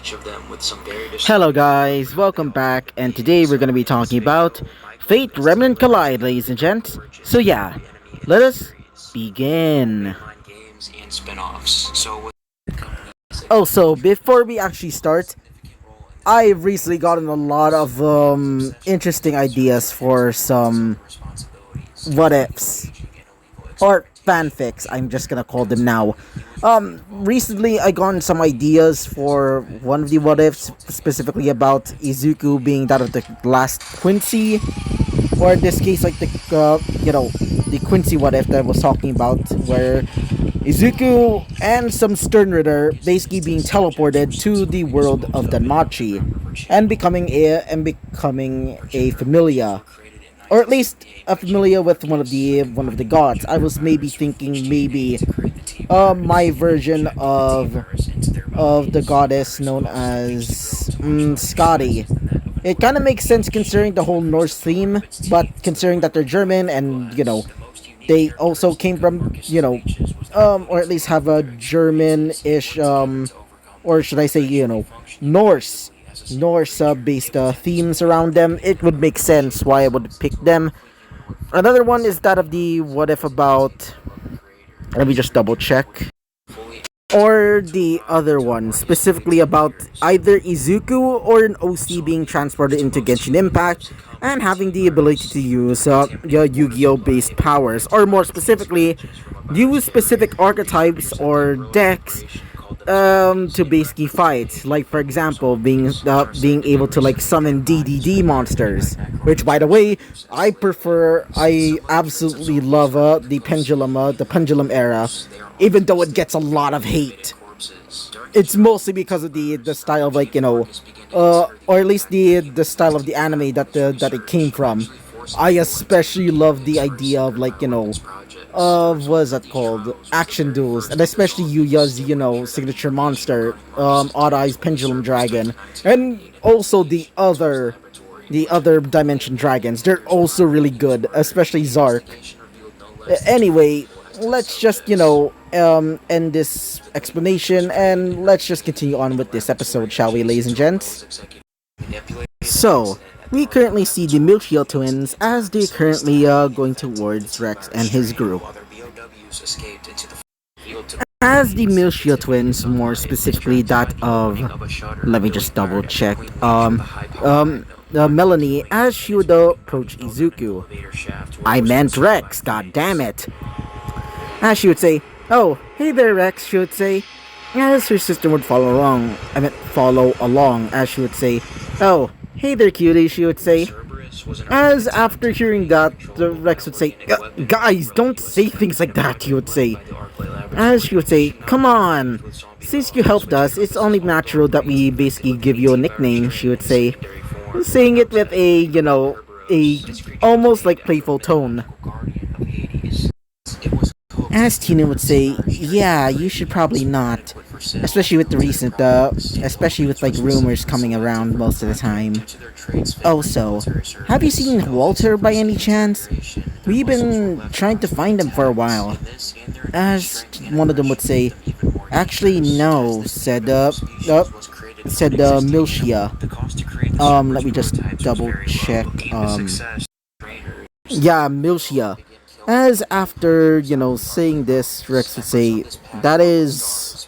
Hello guys, welcome back, and today we're gonna be talking about Fate Remnant Collide, ladies and gents. So yeah, let us begin. Also, before we actually start, I've recently gotten a lot of interesting ideas for some what ifs or fanfics. I'm just gonna call them now. Recently I gotten some ideas for one of the what ifs, specifically about Izuku being that of the last Quincy, or in this case, like the Quincy what if that I was talking about, where Izuku and some Stern Ritter basically being teleported to the world of Danmachi and becoming a familia, or at least a familiar with one of the gods. I was maybe thinking my version of the goddess known as Scotty. It kind of makes sense considering the whole Norse theme, but considering that they're German and they also came from or at least have a German-ish or should I say Norse based themes around them. It would make sense why I would pick them. Another one is that of the what if about, let me just double check, or the other one specifically about either Izuku or an OC being transported into Genshin Impact and having the ability to use your Yu-Gi-Oh based powers, or more specifically use specific archetypes or decks to basically fight. Like for example, being able to like summon DDD monsters, which by the way I absolutely love the pendulum era, even though it gets a lot of hate. It's mostly because of the style of or at least the style of the anime that it came from. I especially love the idea of of what's that called, action duels, and especially Yuya's signature monster, Odd Eyes Pendulum Dragon, and also the other dimension dragons. They're also really good, especially Zark. Anyway, let's just end this explanation and let's just continue on with this episode, shall we, ladies and gents? So, we currently see the Milchiel twins as they're currently going towards Rex and his group. As the Milchiel twins, more specifically that of, let me just double check, Melanie, as she would approach Izuku. I meant Rex, god damn it. As she would say, "Oh, hey there, Rex," she would say. As her sister would follow along, as she would say, "Oh, hey there, cutie," she would say. As after hearing that, the Rex would say, "Guys, don't say things like that," he would say. As she would say, "Come on, since you helped us, it's only natural that we basically give you a nickname," she would say. Saying it with a almost like playful tone. As Tina would say, "Yeah, you should probably not. Especially with the recent, especially with like rumors coming around most of the time. Also, have you seen Walter by any chance? We've been trying to find him for a while." As one of them would say, "Actually, no," said Milshia. Let me just double check. Yeah, Milshia. As after, saying this, Rex would say, "That is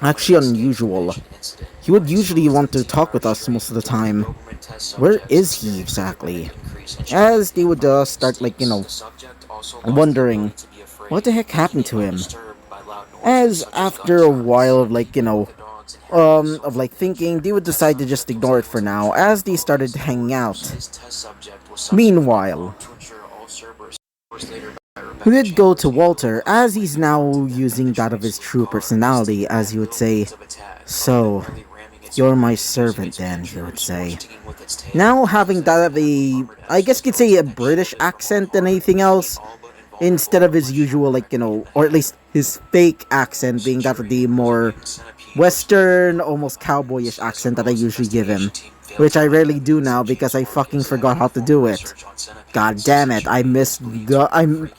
actually unusual. He would usually want to talk with us most of the time. Where is he exactly?" As they would start, wondering, what the heck happened to him? As after a while of, thinking, they would decide to just ignore it for now, as they started hanging out. Meanwhile, we would go to Walter, as he's now using that of his true personality, as he would say, "So, you're my servant then," he would say. Now having that of I guess you could say a British accent than anything else, instead of his usual, or at least his fake accent being that of the more Western, almost cowboyish accent that I usually give him. Which I rarely do now because I fucking forgot how to do it. God damn it, I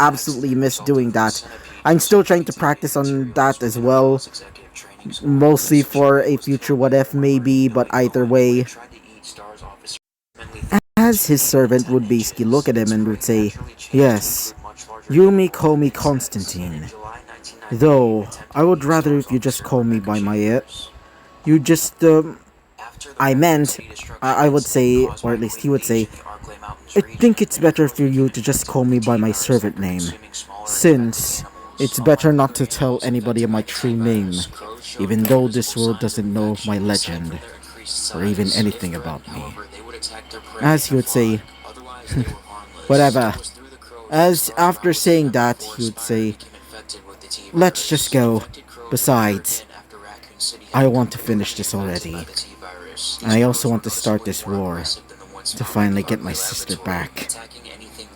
absolutely miss doing that. I'm still trying to practice on that as well. mostly for a future what if maybe, but either way, as his servant would basically look at him and would say, yes, you may call me Constantine. Though, I would rather if you just call me by my you just, I meant, I would say, or at least he would say, I think it's better for you to just call me by my servant name, since it's better not to tell anybody my true name, even though this world doesn't know my legend, or even anything about me. As he would say, whatever. As after saying that, he would say, let's just go. Besides, I want to finish this already. And I also want to start this war to finally get my sister back.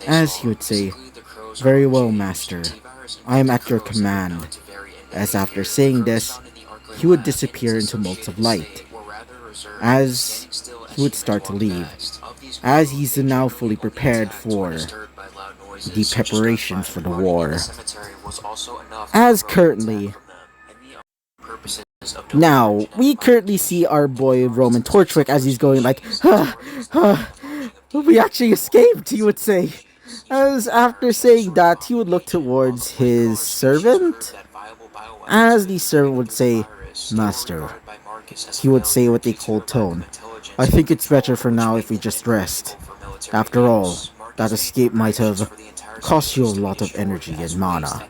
As he would say, very well, master. I am at your command. As after saying this, he would disappear into motes of light. As he would start to leave. As he's now fully prepared for the preparations for the war. As currently, now, we currently see our boy Roman Torchwick as he's going like, we actually escaped, he would say. As after saying that, he would look towards his servant. As the servant would say, master, he would say with a cold tone, I think it's better for now if we just rest. After all, that escape might have cost you a lot of energy and mana.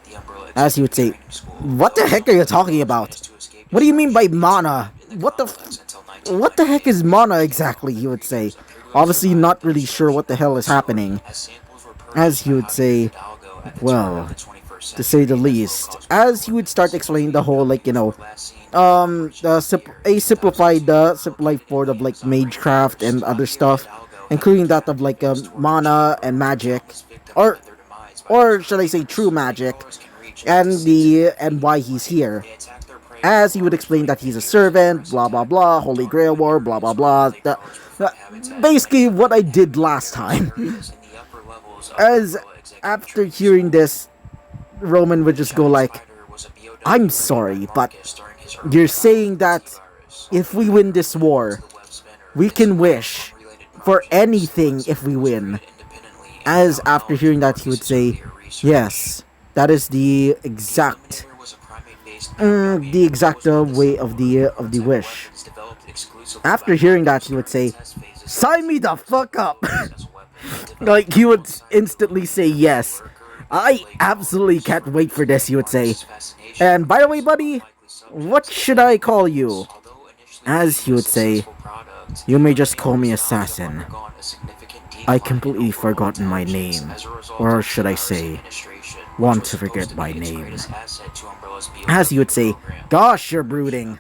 As he would say, what the heck are you talking about? What do you mean by mana? What the heck is mana exactly, he would say. Obviously not really sure what the hell is happening. As he would say, well, to say the least. As he would start explaining the whole, like, a simplified board of, like, magecraft and other stuff. Including that of, like, mana and magic. Or should I say true magic. And why he's here. As he would explain that he's a servant, blah blah blah, Holy Grail War, blah blah blah. Basically what I did last time. As after hearing this, Roman would just go like, I'm sorry, but you're saying that if we win this war, we can wish for anything if we win. As after hearing that, he would say, yes, that is the exact way of the wish. After hearing that, he would say, sign me the fuck up. Like, he would instantly say yes. I absolutely can't wait for this, he would say. And by the way, buddy, what should I call you? As he would say, you may just call me Assassin. I completely forgotten my name. Or should I say, want to forget my name. As he would say, gosh, you're brooding.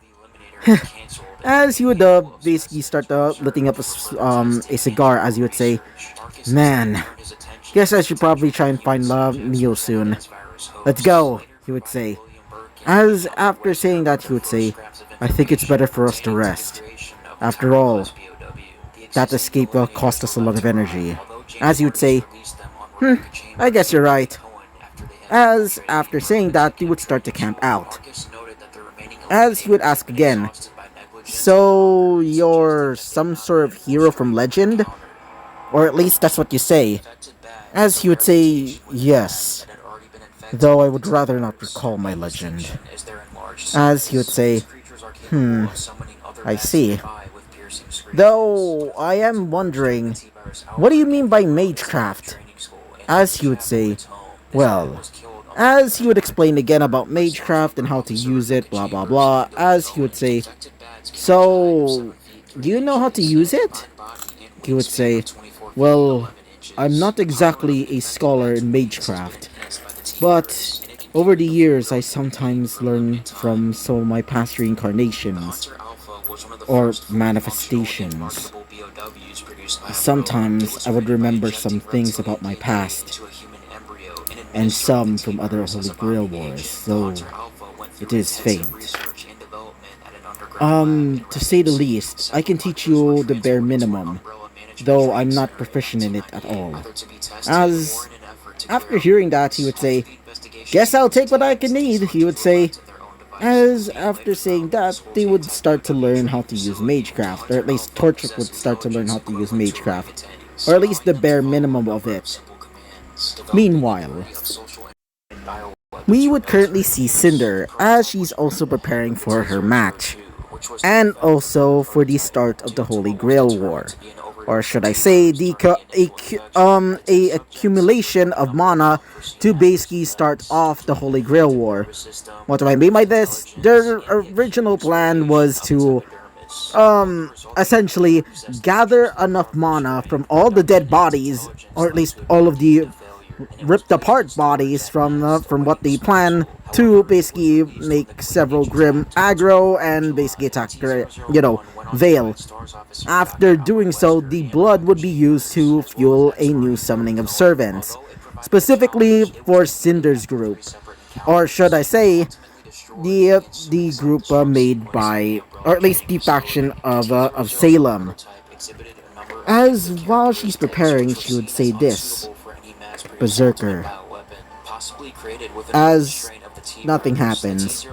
As he would basically start letting up a cigar, as he would say, man, guess I should probably try and find Neo soon. Let's go, he would say. As after saying that, he would say, I think it's better for us to rest. After all, that escape cost us a lot of energy. As he would say, I guess you're right. As after saying that, he would start to camp out. As he would ask again, so you're some sort of hero from legend? Or at least that's what you say. As he would say, yes. Though I would rather not recall my legend. As he would say, I see. Though I am wondering, what do you mean by magecraft? As he would say, well, as he would explain again about magecraft and how to use it, blah blah blah, as he would say, so, do you know how to use it? He would say, well, I'm not exactly a scholar in magecraft, but over the years I sometimes learn from some of my past reincarnations, or manifestations. Sometimes I would remember some things about my past, and some from other Holy Grail Wars, though it is faint. To say the least, I can teach you the bare minimum, though I'm not proficient in it at all. As, after hearing that, he would say, guess I'll take what I can need, he would say. As after saying that, they would start to learn how to use Magecraft, or at least Torchic would start to learn how to use Magecraft, or at least the bare minimum of it. Meanwhile, we would currently see Cinder as she's also preparing for her match, and also for the start of the Holy Grail War. Or should I say, a accumulation of mana to basically start off the Holy Grail War. What do I mean by this? Their original plan was to essentially gather enough mana from all the dead bodies, or at least all of the ripped apart bodies from what they plan to basically make several Grim aggro and basically attack, Vale. After doing so, the blood would be used to fuel a new summoning of servants, specifically for Cinder's group, or should I say, the group made by, or at least the faction of Salem. As while she's preparing, she would say this: Berserker. As nothing happens,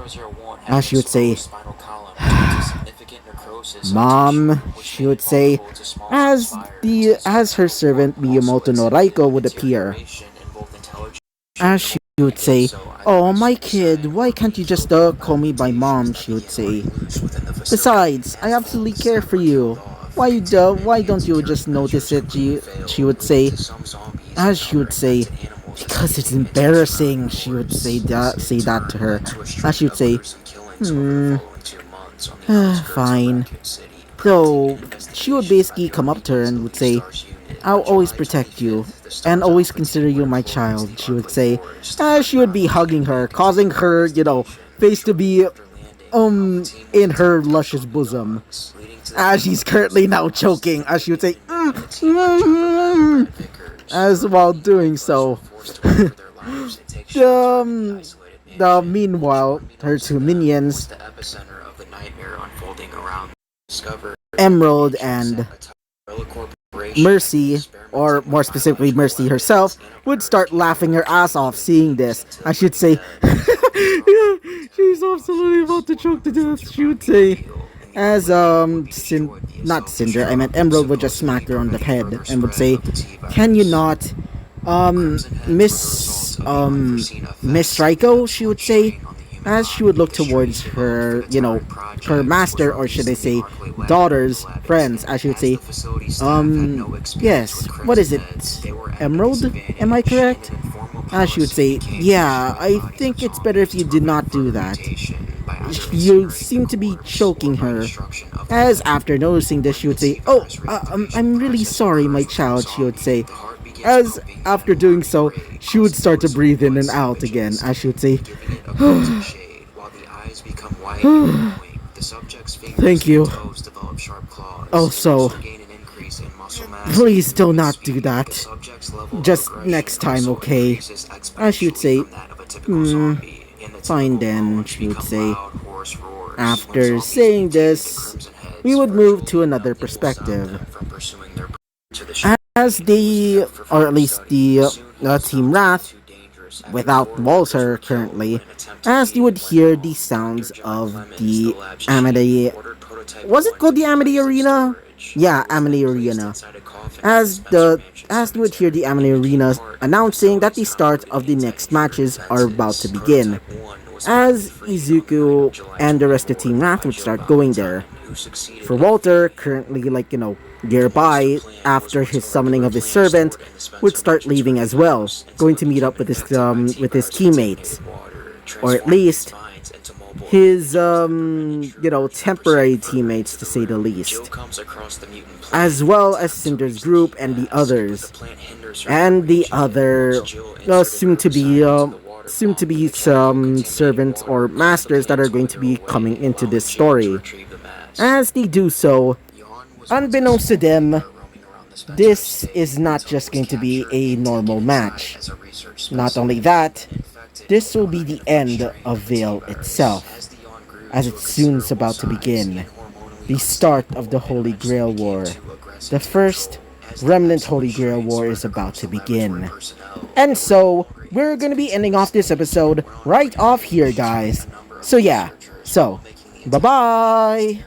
as she would say, Mom, she would say, as her servant Miyamoto no Raiko would appear. As she would say, "Oh, my kid, why can't you just call me by mom?" She would say. "Besides, I absolutely care for you. Why don't you just notice it?" She would say. As she would say, "Because it's embarrassing." She would say that to her. As she would say, "Hmm, fine." So she would basically come up to her and would say, "I'll always protect you and always consider you my child," she would say, as she would be hugging her, causing her, face to be in her luscious bosom. As she's currently now choking, as she would say, as while doing so. Meanwhile, her two minions, Emerald and Mercy, or more specifically Mercy herself, would start laughing her ass off seeing this. I should say, she's absolutely about to choke to death. She would say, as not Cinder, I meant Emerald would just smack her on the head and would say, "Can you not, Miss Raiko?" She would say, as she would look towards her, her master, or should I say, daughter's friends, as she would say, yes, what is it, Emerald? Am I correct? As she would say, "Yeah, I think it's better if you did not do that. You seem to be choking her." As after noticing this, she would say, "Oh, I'm really sorry, my child," she would say. As after doing so, she would start to breathe in and out again, as she would say, "Thank you. Also, please do not do that. Just next time, okay?" As she would say, "Fine then," she would say. After saying this, we would move to another perspective. As the, or at least the Team Wrath, without Walter currently, as you would hear the sounds of the Amity. Was it called the Amity Arena? Yeah, Amity Arena. As you would hear the Amity Arena announcing that the start of the next matches are about to begin. As Izuku and the rest of Team Wrath would start going there. For Walter, currently nearby, after his summoning of his servant, would start leaving as well, going to meet up with his teammates, or at least his temporary teammates, to say the least, as well as Cinder's group and the others, and the other soon to be some servants or masters that are going to be coming into this story. As they do so, unbeknownst to them, this is not just going to be a normal match. Not only that, this will be the end of Vale itself, as it's soon about to begin. The start of the Holy Grail War. The first Remnant Holy Grail War is about to begin. And so, we're gonna be ending off this episode right off here, guys. So yeah, so bye bye.